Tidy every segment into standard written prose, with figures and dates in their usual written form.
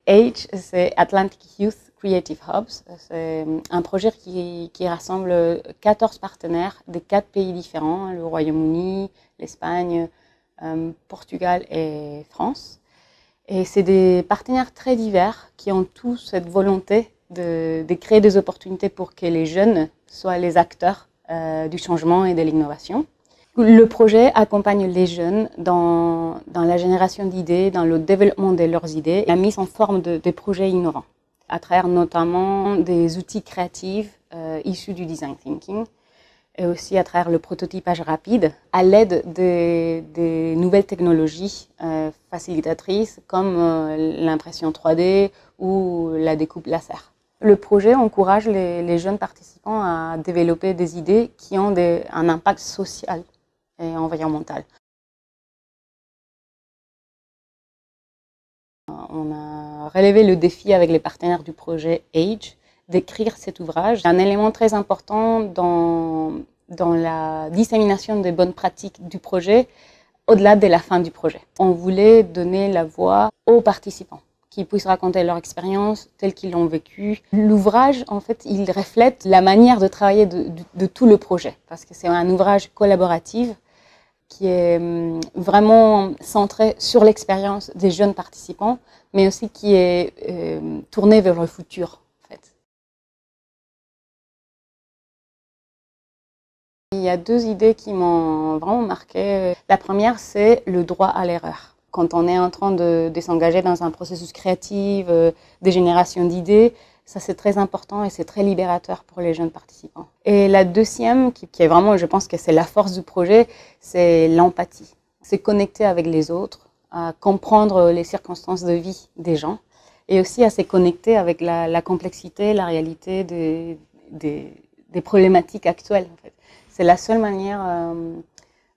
AGE, c'est Atlantic Youth Creative Hubs. C'est un projet qui rassemble 14 partenaires des 4 pays différents, le Royaume-Uni, l'Espagne, Portugal et France. Et c'est des partenaires très divers qui ont tous cette volonté de créer des opportunités pour que les jeunes soient les acteurs du changement et de l'innovation. Le projet accompagne les jeunes dans la génération d'idées, dans le développement de leurs idées, la mise en forme de projets innovants, à travers notamment des outils créatifs issus du design thinking, et aussi à travers le prototypage rapide, à l'aide des nouvelles technologies facilitatrices comme l'impression 3D ou la découpe laser. Le projet encourage les jeunes participants à développer des idées qui ont un impact social et environnemental. On a relevé le défi avec les partenaires du projet AGE d'écrire cet ouvrage. Un élément très important dans la dissémination des bonnes pratiques du projet, au-delà de la fin du projet. On voulait donner la voix aux participants, qui puissent raconter leur expérience telle qu'ils l'ont vécue. L'ouvrage, en fait, il reflète la manière de travailler de tout le projet, parce que c'est un ouvrage collaboratif qui est vraiment centré sur l'expérience des jeunes participants, mais aussi qui est tourné vers le futur, en fait. Il y a 2 idées qui m'ont vraiment marqué. La première, c'est le droit à l'erreur. Quand on est en train de s'engager dans un processus créatif, de génération d'idées, ça c'est très important et c'est très libérateur pour les jeunes participants. Et la deuxième, qui est vraiment, je pense que c'est la force du projet, c'est l'empathie. C'est connecter avec les autres, à comprendre les circonstances de vie des gens et aussi à se connecter avec la complexité, la réalité des problématiques actuelles. En fait. C'est la seule manière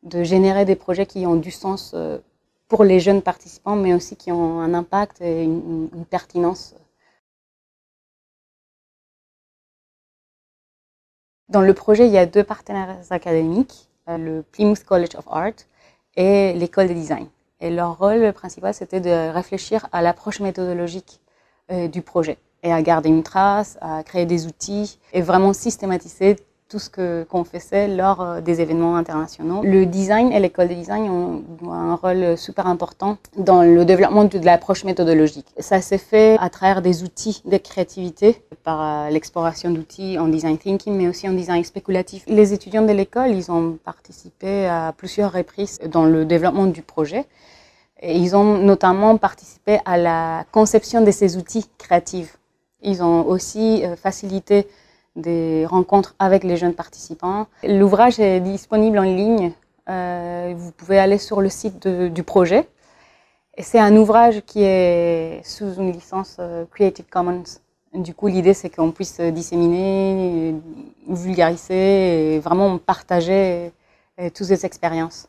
de générer des projets qui ont du sens pour les jeunes participants, mais aussi qui ont un impact et une pertinence. Dans le projet, il y a 2 partenaires académiques, le Plymouth College of Art et l'école de design. Et leur rôle principal, c'était de réfléchir à l'approche méthodologique du projet et à garder une trace, à créer des outils et vraiment systématiser tout ce qu'on faisait lors des événements internationaux. Le design et l'école de design ont un rôle super important dans le développement de l'approche méthodologique. Ça s'est fait à travers des outils de créativité, par l'exploration d'outils en design thinking, mais aussi en design spéculatif. Les étudiants de l'école, ils ont participé à plusieurs reprises dans le développement du projet. Et ils ont notamment participé à la conception de ces outils créatifs. Ils ont aussi facilité des rencontres avec les jeunes participants. L'ouvrage est disponible en ligne. Vous pouvez aller sur le site du projet. Et c'est un ouvrage qui est sous une licence Creative Commons. Du coup, l'idée, c'est qu'on puisse disséminer, vulgariser et vraiment partager toutes ces expériences.